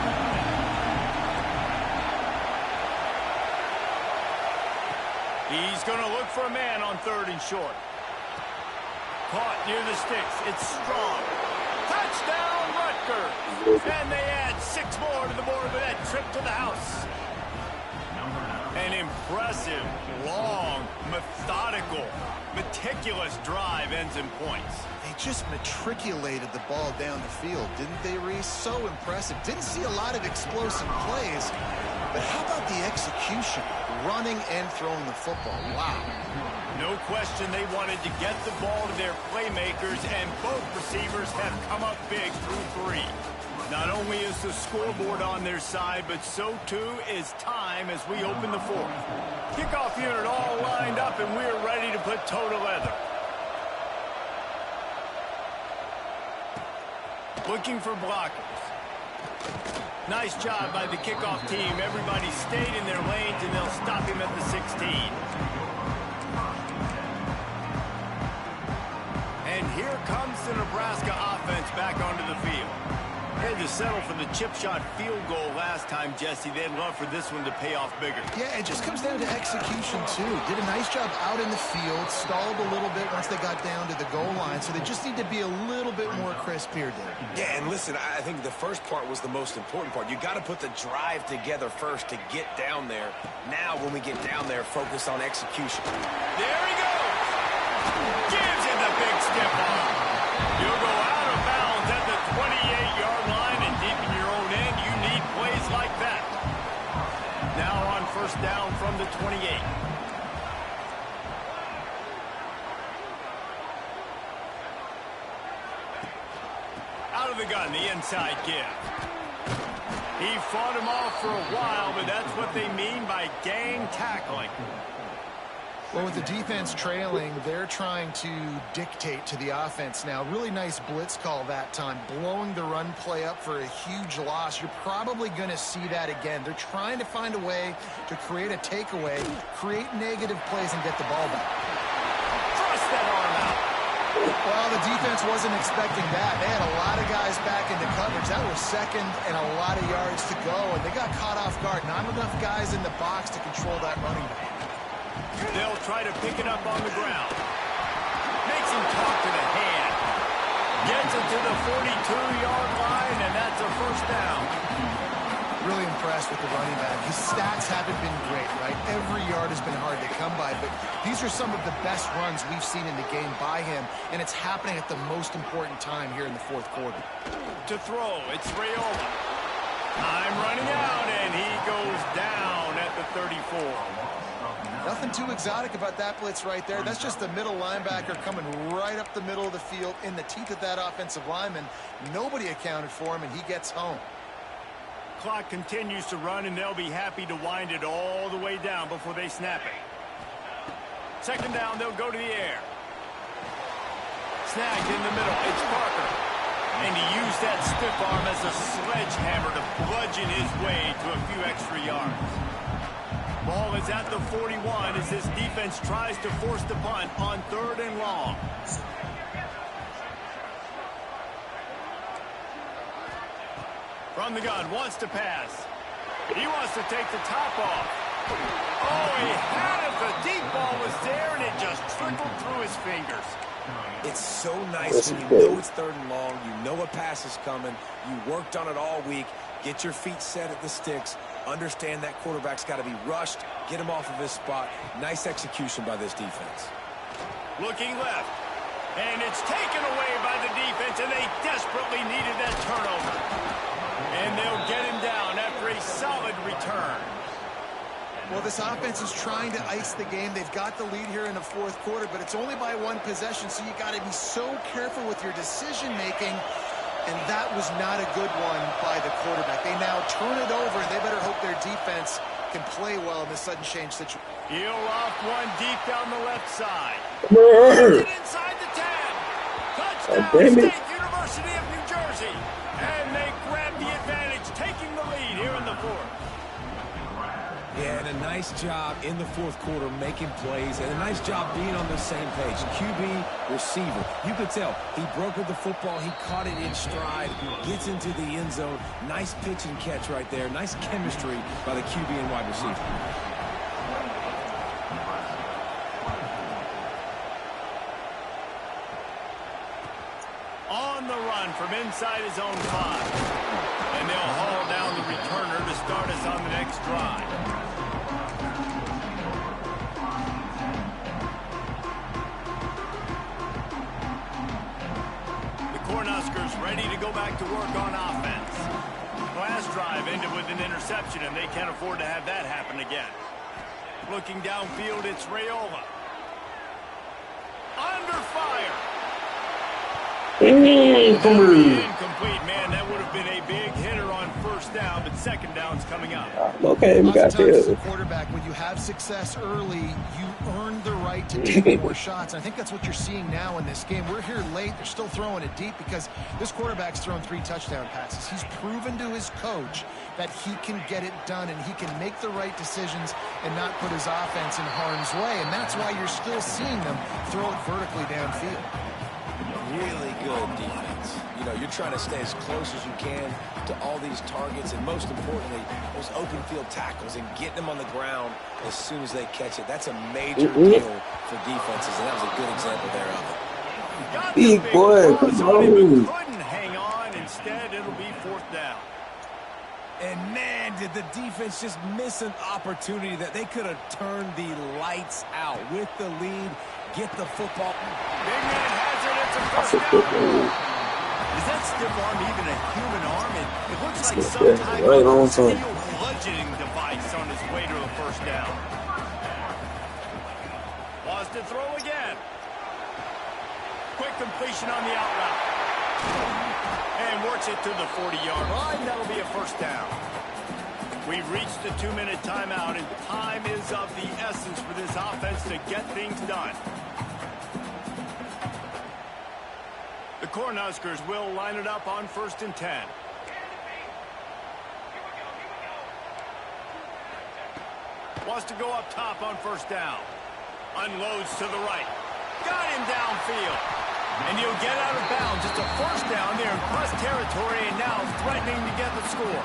He's going to look for a man on 3rd and short. Caught near the sticks. It's Strong. Touchdown, Rutgers. And they add 6 more to the board with that trip to the house. An impressive, long, methodical, meticulous drive ends in points. They just matriculated the ball down the field, didn't they, Reese? So impressive. Didn't see a lot of explosive plays, but how about the execution? Running and throwing the football. Wow. No question they wanted to get the ball to their playmakers, and both receivers have come up big through 3. Not only is the scoreboard on their side, but so too is time as we open the 4th. Kickoff unit all lined up, and we're ready to put toe to leather. Looking for blockers. Nice job by the kickoff team. Everybody stayed in their lanes, and they'll stop him at the 16. And here comes the Nebraska offense back onto the field. They had to settle for the chip shot field goal last time, Jesse. They'd love for this one to pay off bigger. Yeah, it just comes down to execution, too. Did a nice job out in the field, stalled a little bit once they got down to the goal line, so they just need to be a little bit more crisp here, Dave. Yeah, and listen, I think the first part was the most important part. You got to put the drive together first to get down there. Now, when we get down there, focus on execution. There he goes! Gives him the big stiff arm. You'll go out of bounds at the 28-yard line, and deep in your own end, you need plays like that. Now on first down from the 28. Out of the gun, the inside give. He fought him off for a while, but that's what they mean by gang tackling. Well, with the defense trailing, they're trying to dictate to the offense now. Really nice blitz call that time, blowing the run play up for a huge loss. You're probably going to see that again. They're trying to find a way to create a takeaway, create negative plays, and get the ball back. Thrust that arm out. Well, the defense wasn't expecting that. They had a lot of guys back into coverage. That was 2nd and a lot of yards to go, and they got caught off guard. Not enough guys in the box to control that running back. They'll try to pick it up on the ground. Makes him talk to the hand. Gets it to the 42-yard line, and that's a first down. Really impressed with the running back. His stats haven't been great, right? Every yard has been hard to come by, but these are some of the best runs we've seen in the game by him, and it's happening at the most important time here in the 4th quarter. To throw, it's Rayola. Time running out, and he goes down at the 34. Nothing too exotic about that blitz right there. That's just the middle linebacker coming right up the middle of the field in the teeth of that offensive lineman. Nobody accounted for him, and he gets home. Clock continues to run, and they'll be happy to wind it all the way down before they snap it. 2nd down, they'll go to the air. Snagged in the middle. It's Parker. And he used that stiff arm as a sledgehammer to bludgeon his way to a few extra yards. Ball is at the 41 as this defense tries to force the punt on 3rd and long. From the gun, wants to pass. He wants to take the top off. Oh, he had it. The deep ball was there, and it just trickled through his fingers. It's so nice when you know it's 3rd and long, you know a pass is coming, you worked on it all week, get your feet set at the sticks, understand that quarterback's got to be rushed, get him off of his spot. Nice execution by this defense. Looking left, and it's taken away by the defense, and they desperately needed that turnover. And they'll get him down after a solid return. Well, this offense is trying to ice the game. They've got the lead here in the 4th quarter, but it's only by 1 possession, so you got to be so careful with your decision-making, and that was not a good one by the quarterback. They now turn it over, and they better hope their defense can play well in this sudden change situation. He'll loft one deep down the left side. Inside the 10. Touchdown, State University of New Jersey. And they grab the advantage, taking the lead here in the 4th. Yeah, and a nice job in the 4th quarter making plays, and a nice job being on the same page. QB, receiver. You could tell he brokered the football. He caught it in stride, gets into the end zone. Nice pitch and catch right there. Nice chemistry by the QB and wide receiver. On the run from inside his own 5. And they'll haul down the returner to start us on the next drive. Cornhuskers ready to go back to work on offense. Last drive ended with an interception, and they can't afford to have that happen again. Looking downfield, it's Raiola. Under fire. Incomplete, man. That would have been a big hitter on 1st down, but 2nd down's coming up. Okay, we got this. As a quarterback, when you have success early, you earn the right to take more shots. I think that's what you're seeing now in this game. We're here late. They're still throwing it deep because this quarterback's thrown 3 touchdown passes. He's proven to his coach that he can get it done and he can make the right decisions and not put his offense in harm's way. And that's why you're still seeing them throw it vertically downfield. Really good defense. You know, you're trying to stay as close as you can to all these targets, and most importantly, those open field tackles and getting them on the ground as soon as they catch it. That's a major deal for defenses, and that was a good example there of it. Big boy, come on. Couldn't hang on. Instead, it'll be 4th down. And man, did the defense just miss an opportunity that they could have turned the lights out with the lead. Get the football. Big man has it. It's a 1st down. Is that stiff arm even a human arm? It looks like some type of steel bludgeoning device on his way to a 1st down. Wants to throw again. Quick completion on the out route. And works it to the 40-yard line. That'll be a 1st down. We've reached the 2-minute timeout, and time is of the essence for this offense to get things done. The Cornhuskers will line it up on 1st and 10. Wants to go up top on 1st down. Unloads to the right. Got him downfield. And he'll get out of bounds. It's a 1st down there in plus territory, and now threatening to get the score.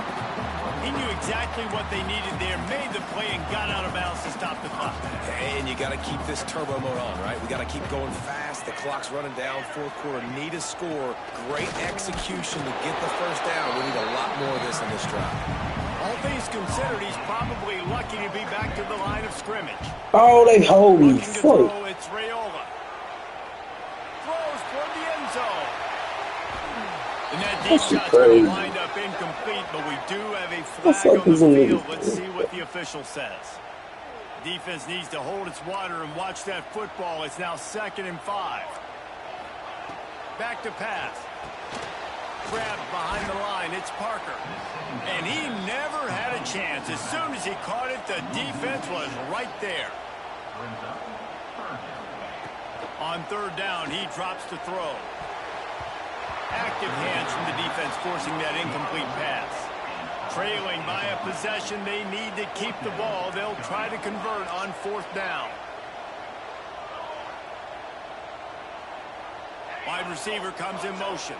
He knew exactly what they needed there, made the play, and got out of bounds to stop the clock. And you got to keep this turbo mode on, right? We got to keep going fast. The clock's running down. 4th quarter, need a score. Great execution to get the 1st down. We need a lot more of this in this drive. All things considered, he's probably lucky to be back to the line of scrimmage. Oh, they hold me. Fuck. It's Raiola. Throws toward the end zone. And that deep shot's going to wind up incomplete, but we do have a flag on the field. Let's see what the official says. Defense needs to hold its water and watch that football. It's now 2nd and 5. Back to pass. Grabbed behind the line. It's Parker. And he never had a chance. As soon as he caught it, the defense was right there. On third down, he drops to throw. Active hands from the defense forcing that incomplete pass. Trailing by a possession, they need to keep the ball. They'll try to convert on fourth down. Wide receiver comes in motion.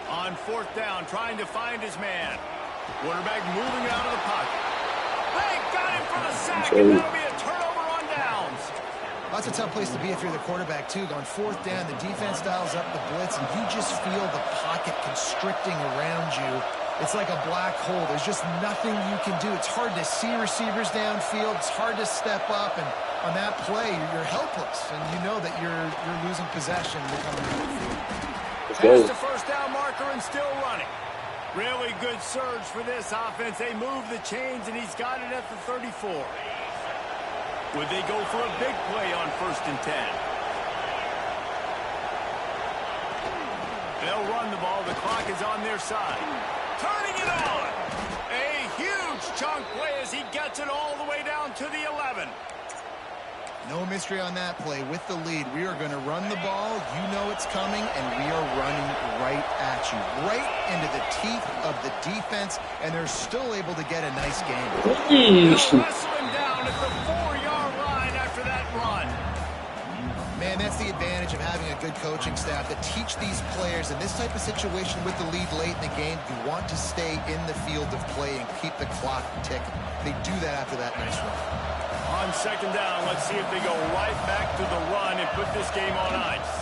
On fourth down, trying to find his man. Quarterback moving out of the pocket. They got him for the sack, and that'll be a turnover on downs. That's a tough place to be if you're the quarterback, too. On fourth down, the defense dials up the blitz, and you just feel the pocket constricting around you. It's like a black hole. There's just nothing you can do. It's hard to see receivers downfield. It's hard to step up, and on that play, you're helpless, and you know that you're losing possession. You're coming to the field. Past the first down marker and still running. Really good surge for this offense. They move the chains, and he's got it at the 34. Would they go for a big play on 1st and 10? They'll run the ball. The clock is on their side. Turning it on. A huge chunk play as he gets it all the way down to the 11. No mystery on that play. With the lead, we are going to run the ball. You know it's coming, and we are running right at you. Right into the teeth of the defense, and they're still able to get a nice game. They'll wrestle him down at the 4-yard line after that run. Man, that's the advantage of having a good coaching staff to teach these players in this type of situation with the lead late in the game. You want to stay in the field of play and keep the clock ticking. They do that after that nice run. On second down, let's see if they go right back to the run and put this game on ice.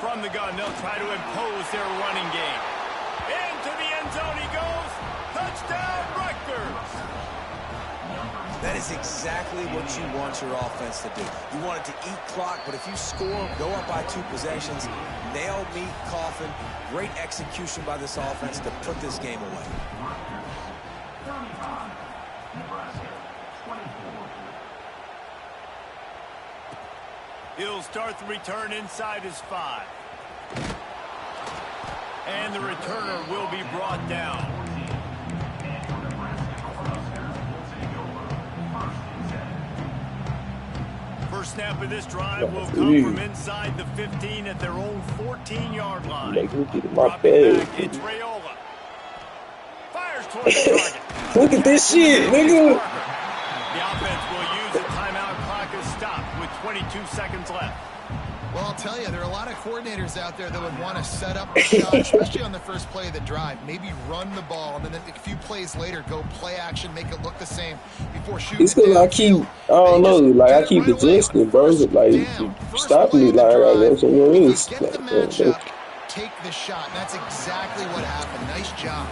From the gun, they'll try to impose their running game. Into the end zone he goes. Touchdown, Rutgers. That is exactly what you want your offense to do. You want it to eat clock, but if you score, go up by 2 possessions, nail meat coffin, great execution by this offense to put this game away. He'll start the return inside his 5. And the returner will be brought down. First snap of this drive will come from inside the 15 at their own 14-yard line. Dropping back, it's Raiola. Fires towards the target. Look at this shit, nigga. The offense will use the timeout. Clock is stopped with 22 seconds left. Well, I'll tell you, there are a lot of coordinators out there that would want to set up the shot, especially on the first play of the drive. Maybe run the ball, and then a few plays later, go play action, make it look the same before shooting. It's because I don't know, like I keep adjusting, bro. Like, stop me, like I gotta go somewhere else. Get the matchup, take the shot. And that's exactly what happened. Nice job.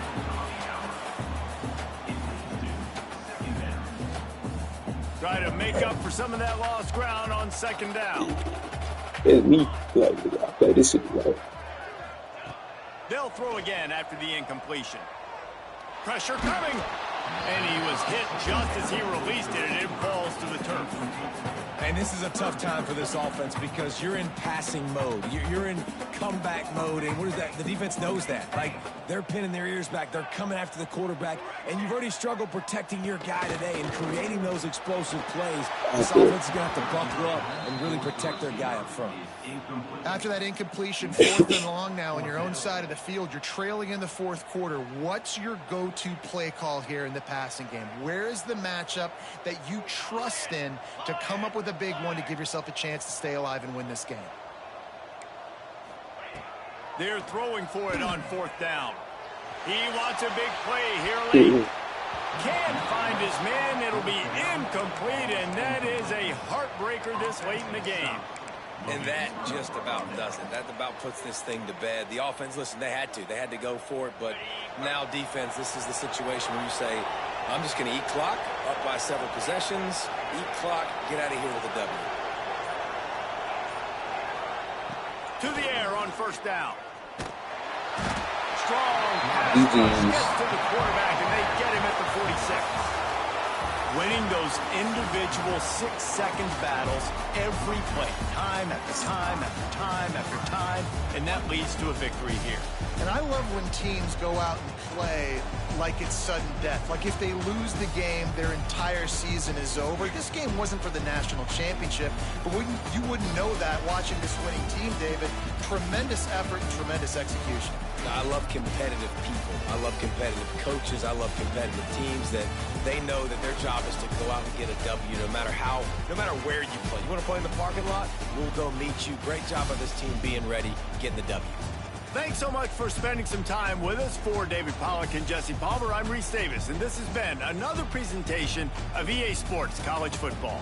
Try to make up for some of that lost ground on second down. It's me, like I play this shit, like. They'll throw again after the incompletion. Pressure coming. And he was hit just as he released it, and it falls to the turf. And this is a tough time for this offense because you're in passing mode. You're in comeback mode, and what is that? The defense knows that. Like, they're pinning their ears back. They're coming after the quarterback, and you've already struggled protecting your guy today and creating those explosive plays. This offense is going to have to buckle up and really protect their guy up front. After that incompletion, 4th and long now on your own side of the field, you're trailing in the 4th quarter. What's your go-to play call here in the passing game? Where is the matchup that you trust in to come up with a big one to give yourself a chance to stay alive and win this game? They're throwing for it on 4th down. He wants a big play here late. Can't find his man. It'll be incomplete, and that is a heartbreaker this late in the game. And that just about does it. That about puts this thing to bed. The offense, listen, they had to go for it, but now defense, this is the situation where you say, I'm just going to eat clock, up by several possessions, eat clock, get out of here with a W. To the air on 1st down. Strong pass. Gets to the quarterback, and they get him at the 46. winning those individual 6-second battles every play, time after time after time after time, and that leads to a victory here. And I love when teams go out and play like it's sudden death. Like if they lose the game, their entire season is over. This game wasn't for the national championship, but you wouldn't know that watching this winning team, David. Tremendous effort and tremendous execution. I love competitive people. I love competitive coaches. I love competitive teams that they know that their job is to go out and get a W no matter where you play. You want to play in the parking lot? We'll go meet you. Great job by this team being ready, getting the W. Thanks so much for spending some time with us. For David Pollack and Jesse Palmer, I'm Reese Davis, and this has been another presentation of EA Sports College Football.